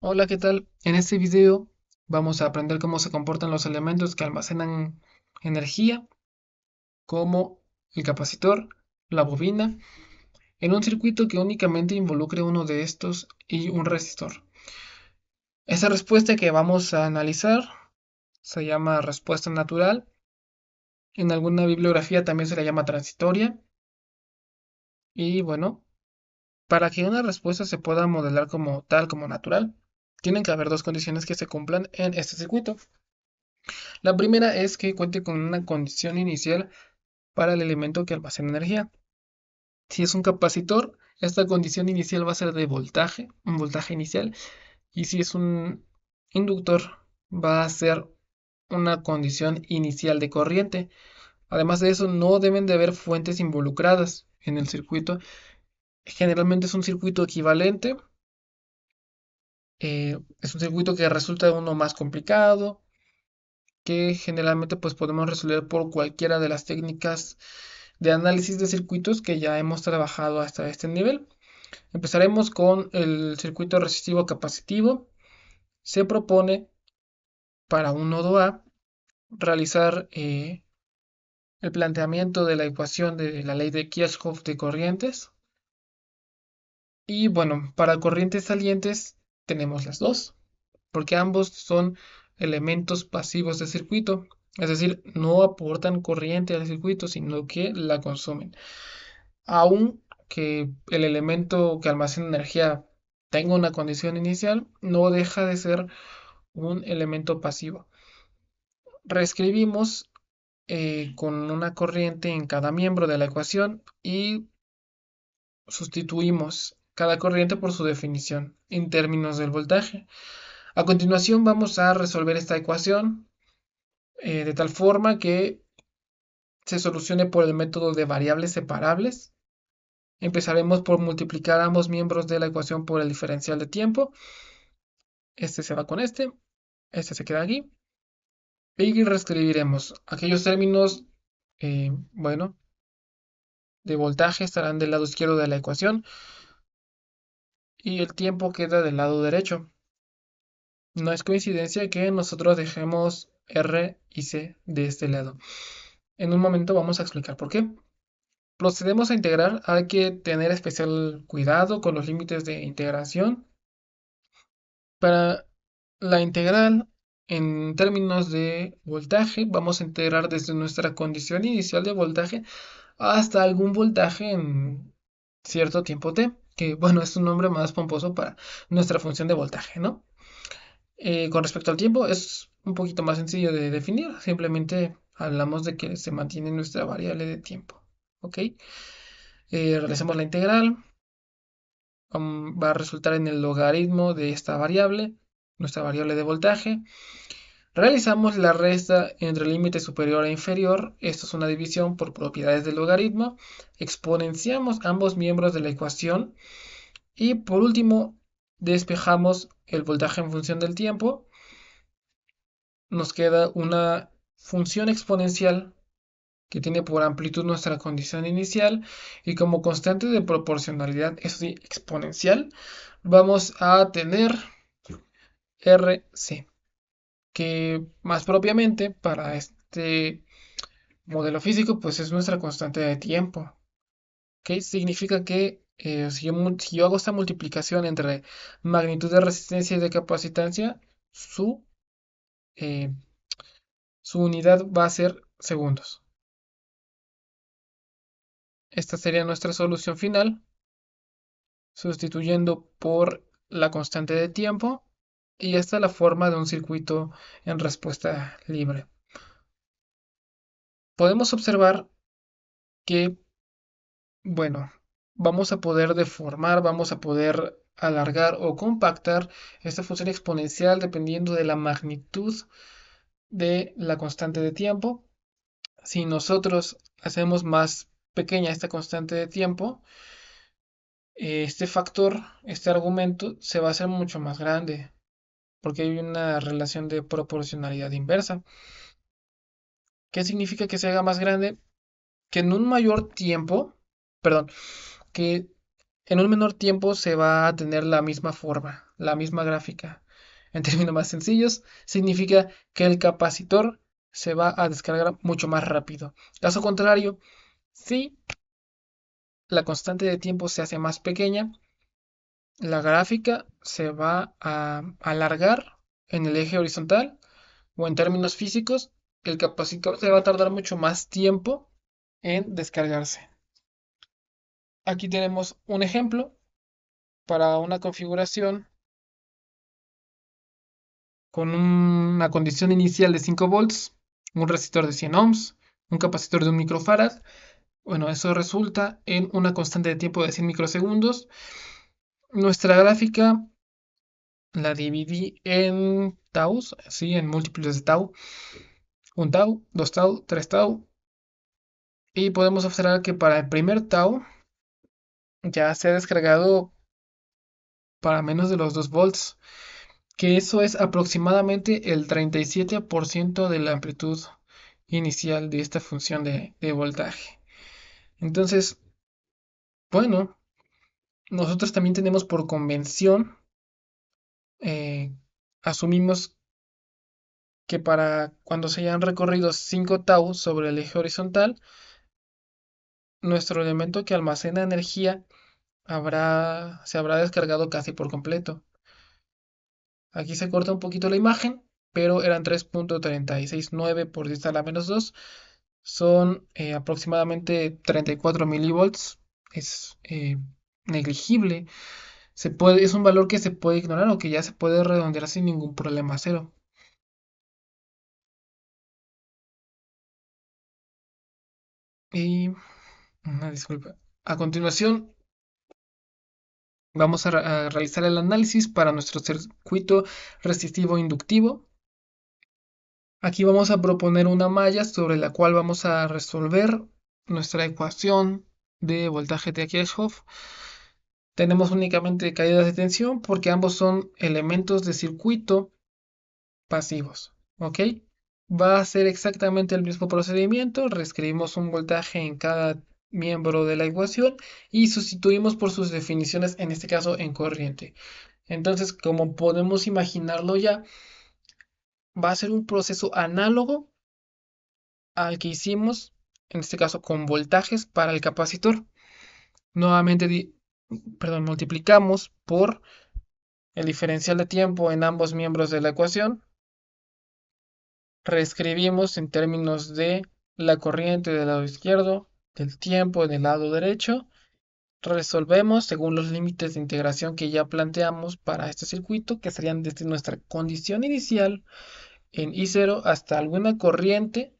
Hola, ¿qué tal? En este video vamos a aprender cómo se comportan los elementos que almacenan energía, como el capacitor, la bobina, en un circuito que únicamente involucre uno de estos y un resistor. Esa respuesta que vamos a analizar se llama respuesta natural. En alguna bibliografía también se la llama transitoria. Y bueno, para que una respuesta se pueda modelar como tal, como natural, tienen que haber dos condiciones que se cumplan en este circuito. La primera es que cuente con una condición inicial para el elemento que almacena energía. Si es un capacitor, esta condición inicial va a ser de voltaje, un voltaje inicial, y si es un inductor, va a ser una condición inicial de corriente. Además de eso, no deben de haber fuentes involucradas en el circuito. Generalmente es un circuito equivalente, es un circuito que resulta uno más complicado, que generalmente pues podemos resolver por cualquiera de las técnicas de análisis de circuitos que ya hemos trabajado hasta este nivel. Empezaremos con el circuito resistivo capacitivo. Se propone para un nodo A realizar el planteamiento de la ecuación de la ley de Kirchhoff de corrientes. Y bueno, para corrientes salientes tenemos las dos, porque ambos son elementos pasivos del circuito, es decir, no aportan corriente al circuito, sino que la consumen. Aunque el elemento que almacena energía tenga una condición inicial, no deja de ser un elemento pasivo. Reescribimos con una corriente en cada miembro de la ecuación y sustituimos cada corriente por su definición en términos del voltaje. A continuación vamos a resolver esta ecuación de tal forma que se solucione por el método de variables separables. Empezaremos por multiplicar ambos miembros de la ecuación por el diferencial de tiempo. Este se va con este se queda aquí. Y reescribiremos aquellos términos, bueno, de voltaje estarán del lado izquierdo de la ecuación y el tiempo queda del lado derecho. No es coincidencia que nosotros dejemos R y C de este lado. En un momento vamos a explicar por qué. Procedemos a integrar, hay que tener especial cuidado con los límites de integración. Para la integral, en términos de voltaje, vamos a integrar desde nuestra condición inicial de voltaje hasta algún voltaje en cierto tiempo t, que bueno, es un nombre más pomposo para nuestra función de voltaje, ¿no? Con respecto al tiempo, es un poquito más sencillo de definir, simplemente hablamos de que se mantiene nuestra variable de tiempo, ¿ok? Realizamos la integral, va a resultar en el logaritmo de esta variable, nuestra variable de voltaje. Realizamos la resta entre límite superior e inferior, esto es una división por propiedades del logaritmo, exponenciamos ambos miembros de la ecuación y por último despejamos el voltaje en función del tiempo. Nos queda una función exponencial que tiene por amplitud nuestra condición inicial y como constante de proporcionalidad, eso sí, exponencial, vamos a tener RC, que más propiamente para este modelo físico, pues es nuestra constante de tiempo. ¿Ok? Significa que si yo hago esta multiplicación entre magnitud de resistencia y de capacitancia, eh, su unidad va a ser segundos. Esta sería nuestra solución final, sustituyendo por la constante de tiempo, y esta es la forma de un circuito en respuesta libre. Podemos observar que, bueno, vamos a poder deformar, vamos a poder alargar o compactar esta función exponencial dependiendo de la magnitud de la constante de tiempo. Si nosotros hacemos más pequeña esta constante de tiempo, este factor, este argumento se va a hacer mucho más grande, porque hay una relación de proporcionalidad inversa. ¿Qué significa que se haga más grande? Que en un mayor tiempo, perdón, que en un menor tiempo se va a tener la misma forma, la misma gráfica. En términos más sencillos, significa que el capacitor se va a descargar mucho más rápido. Caso contrario, si la constante de tiempo se hace más pequeña, la gráfica se va a alargar en el eje horizontal, o en términos físicos, el capacitor se va a tardar mucho más tiempo en descargarse. Aquí tenemos un ejemplo para una configuración con una condición inicial de 5 volts, un resistor de 100 ohms, un capacitor de 1 microfarad. Bueno, eso resulta en una constante de tiempo de 100 microsegundos. Nuestra gráfica la dividí en taus, ¿sí? En múltiplos de tau. Un tau, dos tau, tres tau. Y podemos observar que para el primer tau ya se ha descargado para menos de los 2 volts, que eso es aproximadamente el 37% de la amplitud inicial de esta función de voltaje. Entonces, bueno, nosotros también tenemos por convención, eh, asumimos que para cuando se hayan recorrido 5 tau sobre el eje horizontal, nuestro elemento que almacena energía se habrá descargado casi por completo. Aquí se corta un poquito la imagen, pero eran 3.369 por 10 a la menos 2. Son aproximadamente 34 milivolts. Es negligible. Es un valor que se puede ignorar o que ya se puede redondear sin ningún problema a cero. Y una disculpa. A continuación, vamos a realizar el análisis para nuestro circuito resistivo inductivo. Aquí vamos a proponer una malla sobre la cual vamos a resolver nuestra ecuación de voltaje de Kirchhoff. Tenemos únicamente caídas de tensión porque ambos son elementos de circuito pasivos. ¿Ok? Va a ser exactamente el mismo procedimiento. Reescribimos un voltaje en cada miembro de la ecuación y sustituimos por sus definiciones, en este caso en corriente. Entonces, como podemos imaginarlo ya, va a ser un proceso análogo al que hicimos, en este caso con voltajes para el capacitor. Nuevamente, multiplicamos por el diferencial de tiempo en ambos miembros de la ecuación. Reescribimos en términos de la corriente del lado izquierdo, del tiempo del lado derecho. Resolvemos según los límites de integración que ya planteamos para este circuito, que serían desde nuestra condición inicial en I0 hasta alguna corriente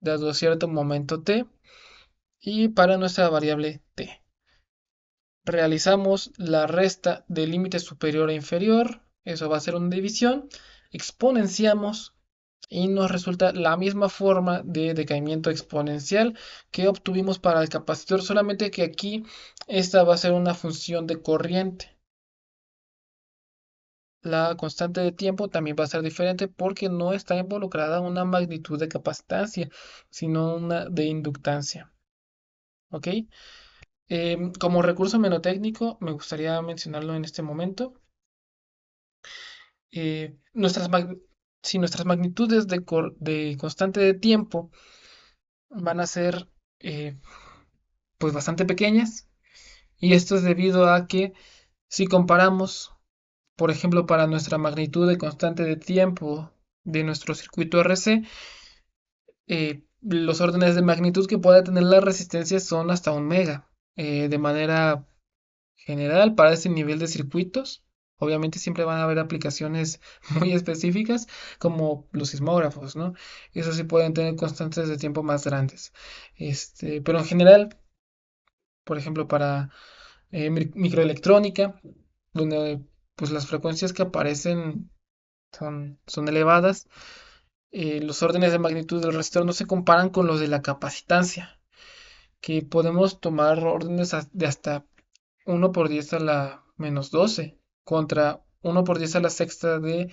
dado cierto momento t, y para nuestra variable t. Realizamos la resta del límite superior e inferior, eso va a ser una división, exponenciamos y nos resulta la misma forma de decaimiento exponencial que obtuvimos para el capacitor, solamente que aquí esta va a ser una función de corriente. La constante de tiempo también va a ser diferente porque no está involucrada una magnitud de capacitancia, sino una de inductancia. ¿Ok? Como recurso menotécnico, me gustaría mencionarlo en este momento. eh, nuestras si nuestras magnitudes de constante de tiempo van a ser eh, pues bastante pequeñas, y esto es debido a que si comparamos, por ejemplo, para nuestra magnitud de constante de tiempo de nuestro circuito RC, los órdenes de magnitud que puede tener la resistencia son hasta 1 mega. De manera general, para ese nivel de circuitos, obviamente siempre van a haber aplicaciones muy específicas como los sismógrafos, ¿no? Eso sí pueden tener constantes de tiempo más grandes. Pero en general, por ejemplo, para microelectrónica, donde pues las frecuencias que aparecen son elevadas, los órdenes de magnitud del resistor no se comparan con los de la capacitancia, que podemos tomar órdenes de hasta 1 por 10 a la menos 12 contra 1 por 10 a la sexta de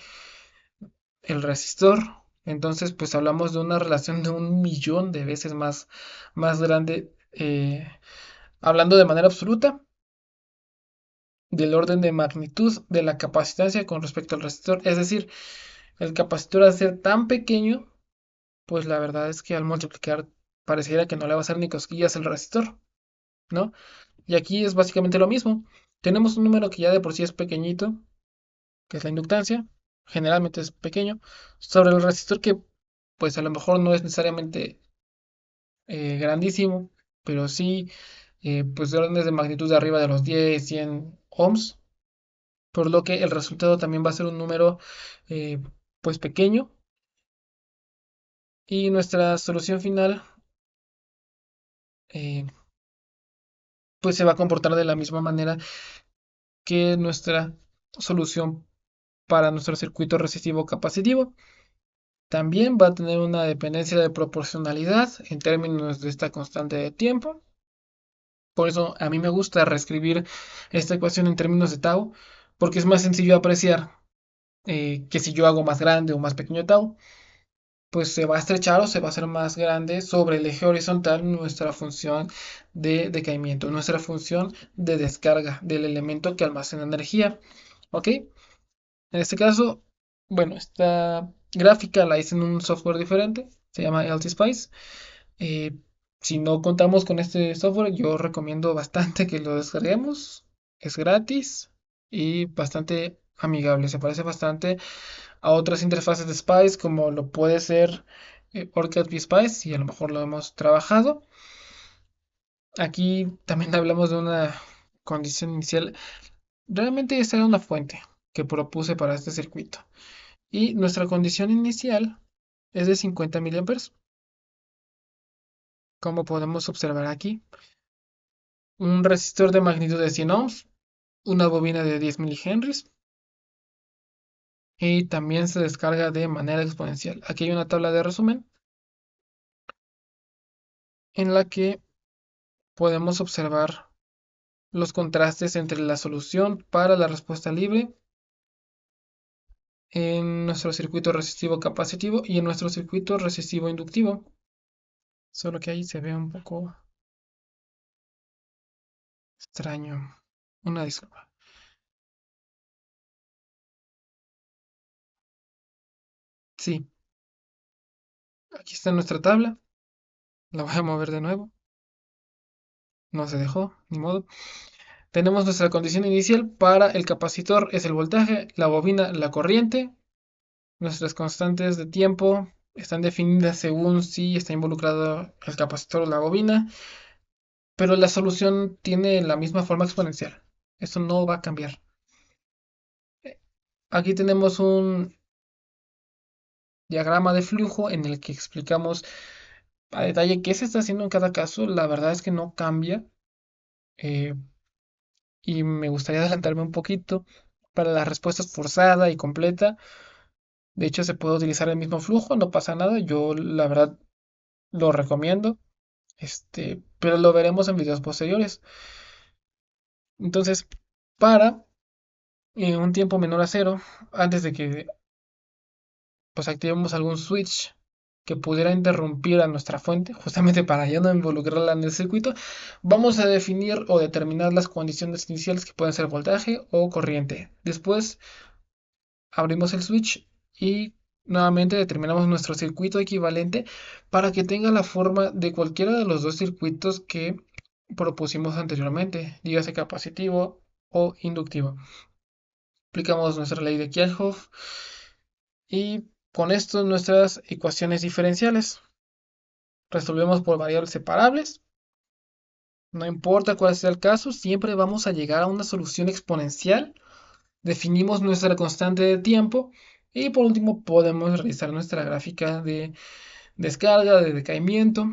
el resistor. Entonces, pues hablamos de una relación de 1 millón de veces más grande, hablando de manera absoluta. del orden de magnitud de la capacitancia con respecto al resistor. Es decir, el capacitor al ser tan pequeño, pues la verdad es que al multiplicar pareciera que no le va a hacer ni cosquillas el resistor, ¿no? Y aquí es básicamente lo mismo. Tenemos un número que ya de por sí es pequeñito, que es la inductancia, generalmente es pequeño, sobre el resistor que pues a lo mejor no es necesariamente grandísimo, pero sí pues de órdenes de magnitud de arriba de los 10, 100 ohms, por lo que el resultado también va a ser un número eh, pues pequeño y nuestra solución final eh, pues se va a comportar de la misma manera que nuestra solución para nuestro circuito resistivo capacitivo. También va a tener una dependencia de proporcionalidad en términos de esta constante de tiempo. Por eso a mí me gusta reescribir esta ecuación en términos de tau, porque es más sencillo apreciar que si yo hago más grande o más pequeño tau, pues se va a estrechar o se va a hacer más grande sobre el eje horizontal nuestra función de decaimiento, nuestra función de descarga del elemento que almacena energía. ¿Ok? En este caso, bueno, esta gráfica la hice en un software diferente, se llama LTSpice. Eh, si no contamos con este software, yo recomiendo bastante que lo descarguemos. Es gratis y bastante amigable. Se parece bastante a otras interfaces de Spice, como lo puede ser OrCAD Spice, y a lo mejor lo hemos trabajado. Aquí también hablamos de una condición inicial. Realmente esta era una fuente que propuse para este circuito. Y nuestra condición inicial es de 50 miliamperes. Como podemos observar aquí, un resistor de magnitud de 100 ohms, una bobina de 10 milihenries y también se descarga de manera exponencial. Aquí hay una tabla de resumen en la que podemos observar los contrastes entre la solución para la respuesta libre en nuestro circuito resistivo capacitivo y en nuestro circuito resistivo inductivo. Solo que ahí se ve un poco extraño. Una disculpa. Sí, aquí está nuestra tabla. La voy a mover de nuevo. No se dejó, ni modo. Tenemos nuestra condición inicial para el capacitor es el voltaje, la bobina la corriente. Nuestras constantes de tiempo están definidas según si está involucrado el capacitor o la bobina, pero la solución tiene la misma forma exponencial. Esto no va a cambiar. Aquí tenemos un diagrama de flujo en el que explicamos a detalle qué se está haciendo en cada caso. La verdad es que no cambia. eh, y me gustaría adelantarme un poquito. Para la respuesta forzada y completa, de hecho se puede utilizar el mismo flujo, no pasa nada. Yo la verdad lo recomiendo. Pero lo veremos en videos posteriores. Entonces, para un tiempo menor a cero, antes de que pues activemos algún switch que pudiera interrumpir a nuestra fuente, justamente para ya no involucrarla en el circuito, vamos a definir o determinar las condiciones iniciales que pueden ser voltaje o corriente. Después abrimos el switch y nuevamente determinamos nuestro circuito equivalente para que tenga la forma de cualquiera de los dos circuitos que propusimos anteriormente, dígase capacitivo o inductivo. Aplicamos nuestra ley de Kirchhoff y con esto nuestras ecuaciones diferenciales. Resolvemos por variables separables. No importa cuál sea el caso, siempre vamos a llegar a una solución exponencial. Definimos nuestra constante de tiempo y por último podemos realizar nuestra gráfica de descarga, de decaimiento.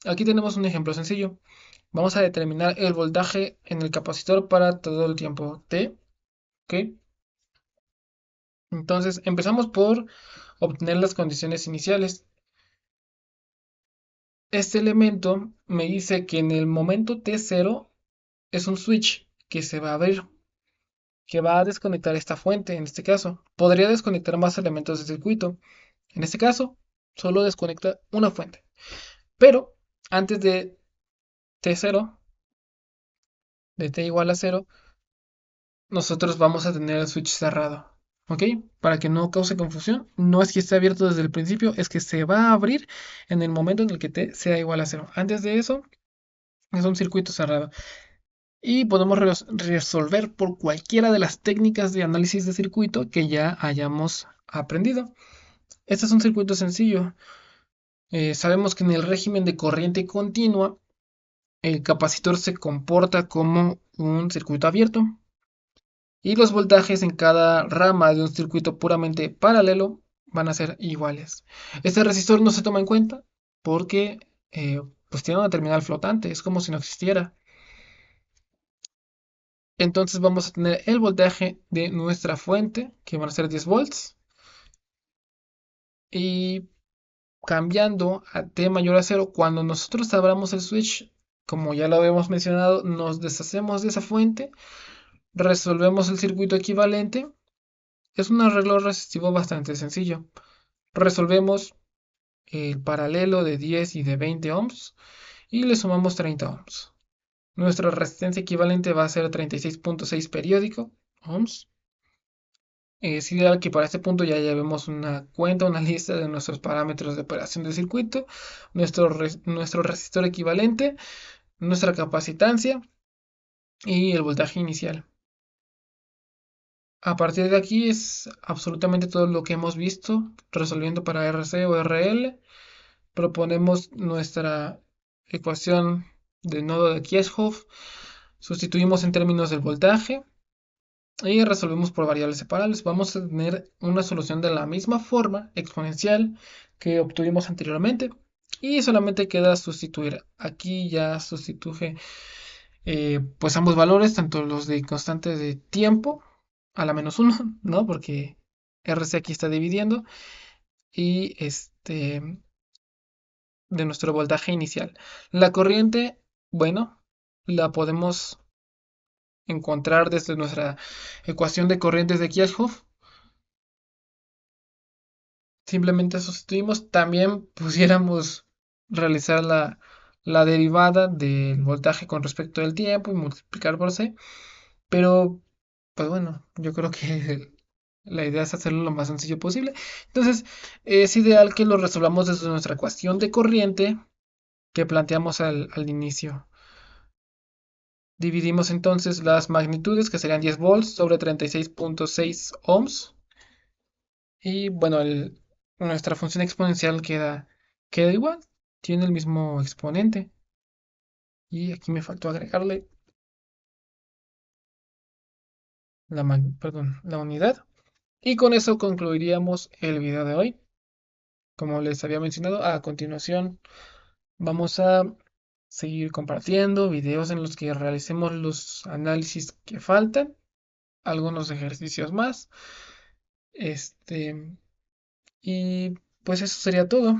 Aquí tenemos un ejemplo sencillo. Vamos a determinar el voltaje en el capacitor para todo el tiempo t. ¿Ok? Entonces empezamos por obtener las condiciones iniciales. Este elemento me dice que en el momento t0 es un switch que se va a abrir, que va a desconectar esta fuente. En este caso, podría desconectar más elementos del circuito. En este caso, solo desconecta una fuente. Pero antes de t0, de t igual a 0, nosotros vamos a tener el switch cerrado. ¿Ok? Para que no cause confusión, no es que esté abierto desde el principio, es que se va a abrir en el momento en el que T sea igual a cero. Antes de eso, es un circuito cerrado. Y podemos resolver por cualquiera de las técnicas de análisis de circuito que ya hayamos aprendido. Este es un circuito sencillo. Sabemos que en el régimen de corriente continua, el capacitor se comporta como un circuito abierto y los voltajes en cada rama de un circuito puramente paralelo van a ser iguales. Este resistor no se toma en cuenta porque pues tiene una terminal flotante, es como si no existiera. Entonces vamos a tener el voltaje de nuestra fuente, que van a ser 10 volts, y cambiando a T mayor a cero, cuando nosotros abramos el switch, como ya lo habíamos mencionado, nos deshacemos de esa fuente, resolvemos el circuito equivalente. Es un arreglo resistivo bastante sencillo. Resolvemos el paralelo de 10 y de 20 ohms y le sumamos 30 ohms. Nuestra resistencia equivalente va a ser 36.6 periódico ohms. Es ideal que para este punto ya llevemos una cuenta, una lista de nuestros parámetros de operación del circuito, nuestro resistor equivalente, nuestra capacitancia y el voltaje inicial. A partir de aquí es absolutamente todo lo que hemos visto resolviendo para RC o RL. Proponemos nuestra ecuación de nodo de Kirchhoff, sustituimos en términos del voltaje y resolvemos por variables separables. Vamos a tener una solución de la misma forma exponencial que obtuvimos anteriormente y solamente queda sustituir. Aquí ya sustituye pues ambos valores, tanto los de constante de tiempo a la menos uno, ¿no? Porque RC aquí está dividiendo y de nuestro voltaje inicial. La corriente, bueno, la podemos encontrar desde nuestra ecuación de corrientes de Kirchhoff. Simplemente sustituimos. También pudiéramos realizar la derivada del voltaje con respecto al tiempo y multiplicar por C. Pero, pues bueno, yo creo que la idea es hacerlo lo más sencillo posible. Entonces, es ideal que lo resolvamos desde nuestra ecuación de corriente que planteamos al inicio. Dividimos entonces las magnitudes, que serían 10 volts sobre 36.6 ohms. Y bueno, nuestra función exponencial queda igual, tiene el mismo exponente. Y aquí me faltó agregarle la unidad. Y con eso concluiríamos el video de hoy. Como les había mencionado, a continuación vamos a seguir compartiendo videos en los que realicemos los análisis que faltan, algunos ejercicios más. Y pues eso sería todo.